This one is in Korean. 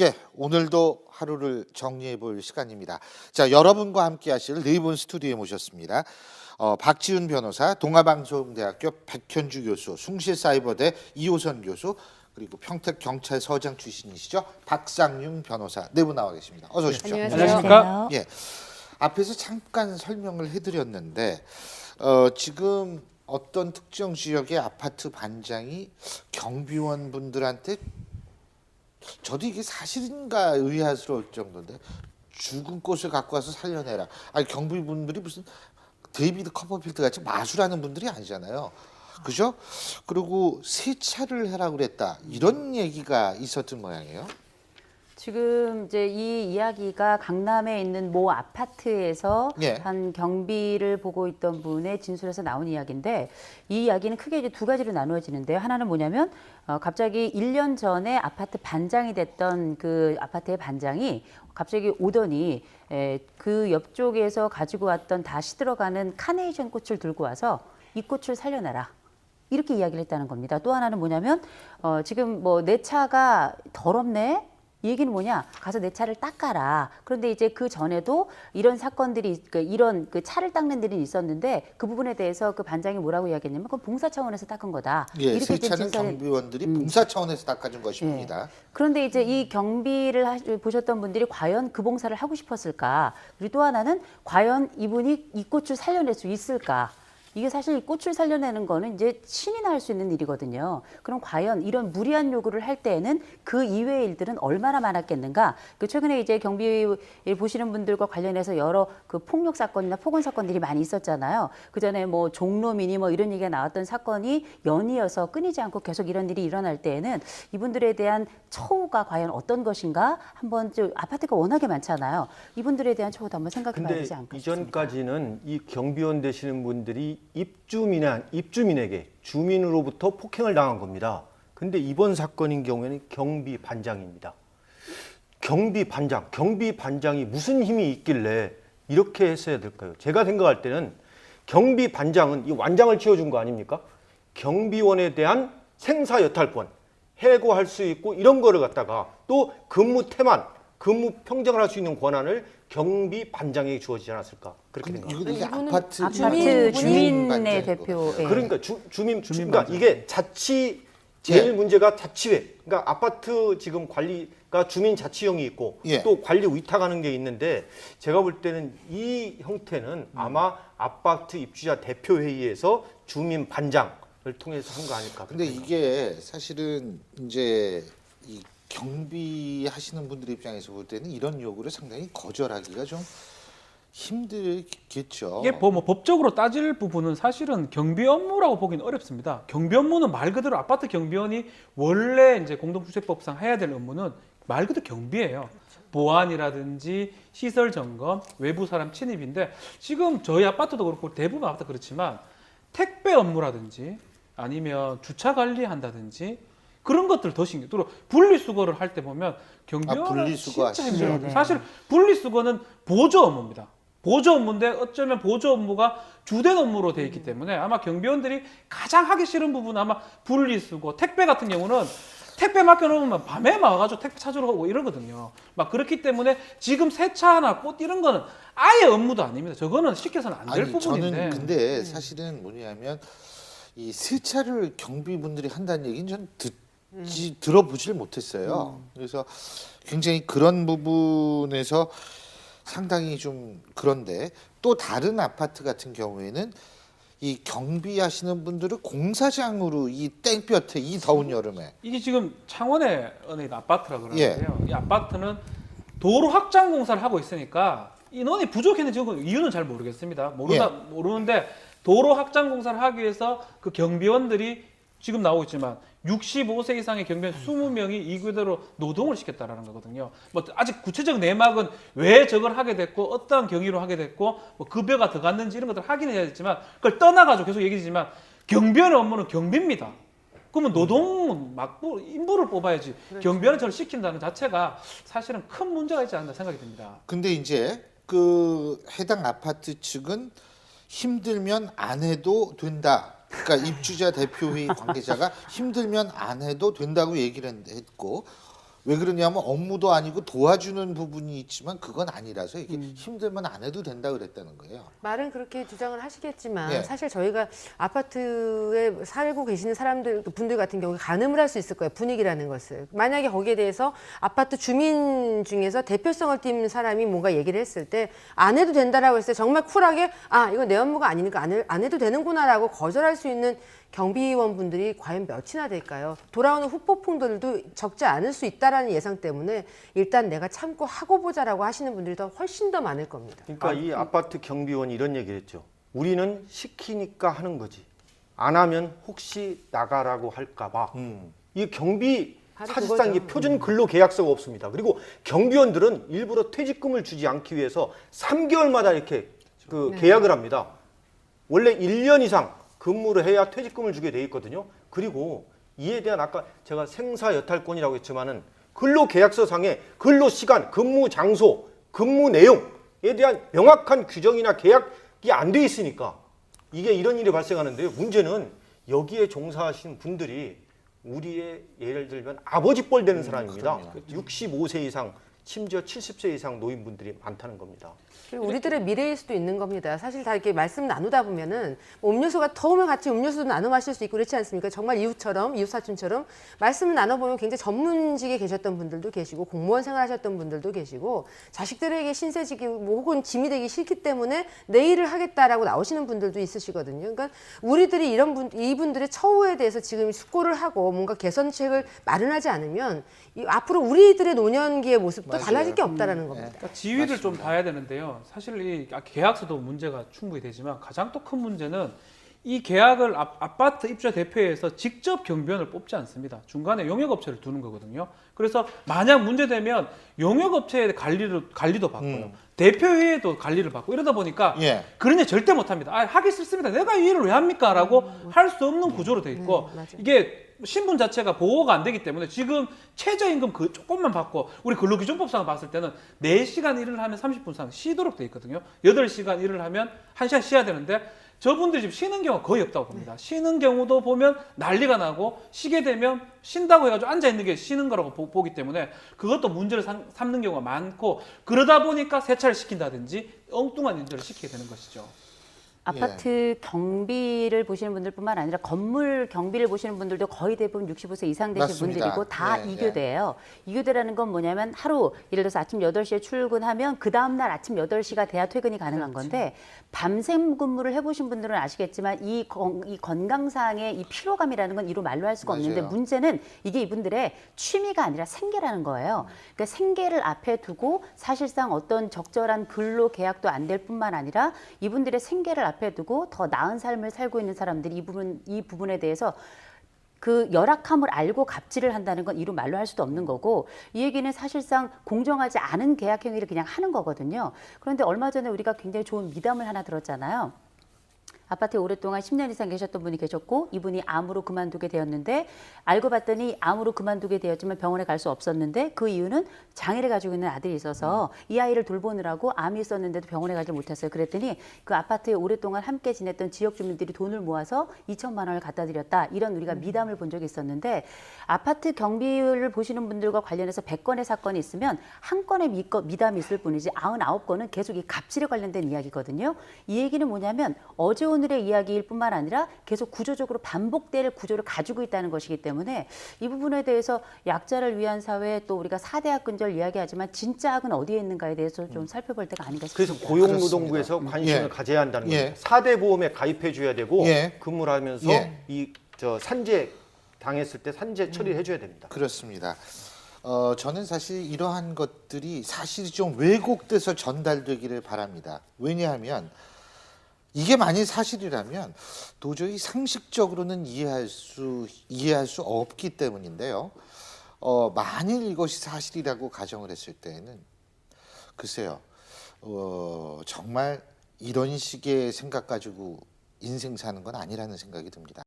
예, 오늘도 하루를 정리해 볼 시간입니다. 자, 여러분과 함께 하실 네 분 스튜디오에 모셨습니다. 박지훈 변호사, 동아방송대학교 백현주 교수, 숭실사이버대 이호선 교수, 그리고 평택경찰서장 출신이시죠. 박상윤 변호사 네 분 나와 계십니다. 어서 오십시오. 안녕하십니까? 예, 앞에서 잠깐 설명을 해드렸는데 지금 어떤 특정 지역의 아파트 반장이 경비원 분들한테 저도 이게 사실인가 의아스러울 정도인데 죽은 꽃을 갖고 와서 살려내라. 아니 경비분들이 무슨 데이비드 커퍼필드 같이 마술하는 분들이 아니잖아요. 그죠? 그리고 세차를 해라고 그랬다. 이런 얘기가 있었던 모양이에요. 지금 이제 이 이야기가 강남에 있는 모 아파트에서 예. 한 경비를 보고 있던 분의 진술에서 나온 이야기인데, 이 이야기는 크게 이제 두 가지로 나누어지는데요. 하나는 뭐냐면 갑자기 1년 전에 아파트 반장이 됐던 그 아파트의 반장이 갑자기 오더니 그 옆쪽에서 가지고 왔던 다 시들어가는 카네이션 꽃을 들고 와서 이 꽃을 살려내라. 이렇게 이야기를 했다는 겁니다. 또 하나는 뭐냐면 지금 뭐 내 차가 더럽네. 이 얘기는 뭐냐? 가서 내 차를 닦아라. 그런데 이제 그 전에도 이런 사건들이 이런 그 차를 닦는 일이 있었는데 그 부분에 대해서 그 반장이 뭐라고 이야기했냐면 그건 봉사 차원에서 닦은 거다. 예, 이렇게 세차는 경비원들이 봉사 차원에서 닦아준 것입니다. 예. 그런데 이제 이 경비를 보셨던 분들이 과연 그 봉사를 하고 싶었을까? 그리고 또 하나는 과연 이분이 이 꽃을 살려낼 수 있을까? 이게 사실 이 꽃을 살려내는 거는 이제 신이나 할 수 있는 일이거든요. 그럼 과연 이런 무리한 요구를 할 때에는 그 이외의 일들은 얼마나 많았겠는가? 그 최근에 이제 경비 보시는 분들과 관련해서 여러 그 폭력 사건이나 폭언 사건들이 많이 있었잖아요. 그 전에 뭐 종로미니 뭐 이런 얘기가 나왔던 사건이 연이어서 끊이지 않고 계속 이런 일이 일어날 때에는 이분들에 대한 처우가 과연 어떤 것인가? 한번 좀 아파트가 워낙에 많잖아요. 이분들에 대한 처우도 한번 생각해 봐야 되지 않겠습니까? 이전까지는 이 경비원 되시는 분들이 입주민에게 주민으로부터 폭행을 당한 겁니다. 근데 이번 사건인 경우에는 경비 반장입니다. 경비 반장이 무슨 힘이 있길래 이렇게 했어야 될까요? 제가 생각할 때는 경비 반장은 이 완장을 지어준 거 아닙니까? 경비원에 대한 생사 여탈권, 해고할 수 있고 이런 거를 갖다가 또 근무 평정을 할 수 있는 권한을 경비 반장에게 주어지지 않았을까 그렇게 생각합니다. 이게 아파트 아파트 주민의 대표. 예. 그러니까 그러니까 이게 제일 문제가 자치회. 그러니까 아파트 지금 관리가 주민 자치형이 있고 예. 또 관리 위탁하는 게 있는데 제가 볼 때는 이 형태는 아마 아파트 입주자 대표 회의에서 주민 반장을 통해서 한 거 아닐까. 근데 이게 사실은 이제 이 경비하시는 분들 입장에서 볼 때는 이런 요구를 상당히 거절하기가 좀 힘들겠죠. 이게 뭐 법적으로 따질 부분은 사실은 경비 업무라고 보기는 어렵습니다. 경비 업무는 말 그대로 아파트 경비원이 원래 이제 공동주택법상 해야 될 업무는 말 그대로 경비예요. 보안이라든지 시설 점검, 외부 사람 침입인데 지금 저희 아파트도 그렇고 대부분 아파트 그렇지만 택배 업무라든지 아니면 주차 관리한다든지 그런 것들 더 신경. 또 분리수거를 할 때 보면 경비원은 분리수거 진짜 하시죠. 힘들어요. 사실 분리수거는 보조 업무입니다. 보조 업무인데 어쩌면 보조 업무가 주된 업무로 돼 있기 때문에 아마 경비원들이 가장 하기 싫은 부분은 아마 분리수거, 택배 같은 경우는 택배 맡겨놓으면 밤에 와가지고 택배 찾으러 가고 이러거든요. 막 그렇기 때문에 지금 세차나 꽃 이런 거는 아예 업무도 아닙니다. 저거는 시켜서는 안 될 부분인데. 저는 근데 사실은 뭐냐면 이 세차를 경비분들이 한다는 얘기는 전 들어보질 못했어요. 그래서 굉장히 그런 부분에서 상당히 좀 그런데 또 다른 아파트 같은 경우에는 이 경비하시는 분들을 공사장으로 이 땡볕에 이 더운 여름에 이게 지금 창원의 어느 아파트라 예. 그러는데요. 이 아파트는 도로 확장 공사를 하고 있으니까 인원이 부족했는지 이유는 잘 모르겠습니다. 모르는데 도로 확장 공사를 하기 위해서 그 경비원들이 지금 나오고 있지만 65세 이상의 경비원 20명이 이 그대로 노동을 시켰다라는 거거든요. 뭐 아직 구체적 내막은 왜 저걸 하게 됐고 어떤 경위로 하게 됐고 뭐 급여가 더 갔는지 이런 것들 확인해야 되지만 그걸 떠나가지고 계속 얘기지만 경비원의 업무는 경비입니다. 그러면 노동 인부를 뽑아야지 경비원을 저를 시킨다는 자체가 사실은 큰 문제가 있지 않나 생각이 듭니다. 근데 이제 그 해당 아파트 측은 힘들면 안 해도 된다. 그러니까 입주자 대표회의 관계자가 힘들면 안 해도 된다고 얘기를 했고 왜 그러냐면 업무도 아니고 도와주는 부분이 있지만 그건 아니라서 이게 힘들면 안 해도 된다 그랬다는 거예요. 말은 그렇게 주장을 하시겠지만 예. 사실 저희가 아파트에 살고 계시는 분들 같은 경우에 가늠을 할 수 있을 거예요. 분위기라는 것을. 만약에 거기에 대해서 아파트 주민 중에서 대표성을 띈 사람이 뭔가 얘기를 했을 때 안 해도 된다라고 했을 때 정말 쿨하게 이건 내 업무가 아니니까 안 해도 되는구나라고 거절할 수 있는 경비원 분들이 과연 몇이나 될까요? 돌아오는 후폭풍들도 적지 않을 수 있다라는 예상 때문에 일단 내가 참고 하고 보자라고 하시는 분들이 훨씬 더 많을 겁니다. 그러니까 이 아파트 경비원이 이런 얘기를 했죠. 우리는 시키니까 하는 거지. 안 하면 혹시 나가라고 할까 봐. 이 경비 바로 사실상 그거죠. 이게 표준 근로 계약서가 없습니다. 그리고 경비원들은 일부러 퇴직금을 주지 않기 위해서 3개월마다 이렇게 네. 계약을 합니다. 원래 1년 이상 근무를 해야 퇴직금을 주게 돼 있거든요. 그리고 이에 대한 아까 제가 생사여탈권이라고 했지만은 근로계약서상의 근로시간, 근무 장소, 근무 내용에 대한 명확한 규정이나 계약이 안 돼 있으니까 이게 이런 일이 발생하는데요. 문제는 여기에 종사하시는 분들이 우리의 예를 들면 아버지 뻘 되는 사람입니다. 그럼요. 65세 이상, 심지어 70세 이상 노인분들이 많다는 겁니다. 그리고 우리들의 미래일 수도 있는 겁니다. 사실 다 이렇게 말씀 나누다 보면은 뭐 음료수가 더우면 같이 음료수도 나눠 마실 수 있고 그렇지 않습니까? 정말 이웃 사촌처럼 말씀을 나눠보면 굉장히 전문직에 계셨던 분들도 계시고 공무원 생활하셨던 분들도 계시고 자식들에게 신세지기 뭐 혹은 짐이 되기 싫기 때문에 내 일을 하겠다라고 나오시는 분들도 있으시거든요. 그러니까 우리들이 이분들의 처우에 대해서 지금 숙고를 하고 뭔가 개선책을 마련하지 않으면 앞으로 우리들의 노년기의 모습도 맞아요. 달라질 게 없다라는 겁니다. 그러니까 지위를 좀 봐야 되는데요. 사실 이 계약서도 문제가 충분히 되지만 가장 또 큰 문제는 이 계약을 아파트 입주자 대표에서 직접 경비원을 뽑지 않습니다. 중간에 용역업체를 두는 거거든요. 그래서 만약 문제되면 용역업체의 관리도 받고요. 대표회의도 관리를 받고 이러다 보니까 예. 그런 일 절대 못합니다. 하기 싫습니다. 내가 이 일을 왜 합니까? 라고 할 수 없는 구조로 돼 있고 맞아요. 이게 신분 자체가 보호가 안 되기 때문에 지금 최저임금 그 조금만 받고 우리 근로기준법상을 봤을 때는 4시간 일을 하면 30분 이상 쉬도록 돼 있거든요. 8시간 일을 하면 1시간 쉬어야 되는데 저분들이 지금 쉬는 경우가 거의 없다고 봅니다. 쉬는 경우도 보면 난리가 나고 쉬게 되면 쉰다고 해가지고 앉아있는 게 쉬는 거라고 보기 때문에 그것도 문제를 삼는 경우가 많고 그러다 보니까 세차를 시킨다든지 엉뚱한 일들을 시키게 되는 것이죠. 아파트 경비를 보시는 분들뿐만 아니라 건물 경비를 보시는 분들도 거의 대부분 65세 이상 되신 맞습니다. 분들이고 다 예, 이교대예요. 이교대라는 건 뭐냐면 하루 예를 들어서 아침 8시에 출근하면 그 다음 날 아침 8시가 돼야 퇴근이 가능한 건데 밤샘 근무를 해보신 분들은 아시겠지만 이 건강상의 이 피로감이라는 건 이루 말로 할 수가 없는데 맞아요. 문제는 이게 이분들의 취미가 아니라 생계라는 거예요. 그러니까 생계를 앞에 두고 사실상 어떤 적절한 근로 계약도 안 될 뿐만 아니라 이분들의 생계를 앞에 두고 더 나은 삶을 살고 있는 사람들이 이 부분에 대해서 그 열악함을 알고 갑질을 한다는 건 이루 말로 할 수도 없는 거고 이 얘기는 사실상 공정하지 않은 계약 행위를 그냥 하는 거거든요. 그런데 얼마 전에 우리가 굉장히 좋은 미담을 하나 들었잖아요. 아파트에 오랫동안 10년 이상 계셨던 분이 계셨고 이분이 암으로 그만두게 되었는데 알고 봤더니 암으로 그만두게 되었지만 병원에 갈 수 없었는데 그 이유는 장애를 가지고 있는 아들이 있어서 이 아이를 돌보느라고 암이 있었는데도 병원에 가지 못했어요. 그랬더니 그 아파트에 오랫동안 함께 지냈던 지역 주민들이 돈을 모아서 2천만 원을 갖다 드렸다. 이런 우리가 미담을 본 적이 있었는데 아파트 경비를 보시는 분들과 관련해서 100건의 사건이 있으면 한 건의 미담이 있을 뿐이지 99건은 계속 이 갑질에 관련된 이야기거든요. 이 얘기는 뭐냐면 어제 오늘의 이야기일 뿐만 아니라 계속 구조적으로 반복될 구조를 가지고 있다는 것이기 때문에 이 부분에 대해서 약자를 위한 사회 또 우리가 4대 악근절 이야기하지만 진짜 악은 어디에 있는가에 대해서 좀 살펴볼 때가 아닌가 싶습니다. 그래서 고용노동부에서 관심을 예. 가져야 한다는 예. 거예요. 4대 보험에 가입해 줘야 되고 예. 근무를 하면서 예. 산재 당했을 때 산재 처리를 해줘야 됩니다. 그렇습니다. 저는 사실 이러한 것들이 사실 좀 왜곡돼서 전달되기를 바랍니다. 왜냐하면 이게 만일 사실이라면 도저히 상식적으로는 이해할 수 없기 때문인데요. 만일 이것이 사실이라고 가정을 했을 때에는 글쎄요, 정말 이런 식의 생각 가지고 인생 사는 건 아니라는 생각이 듭니다.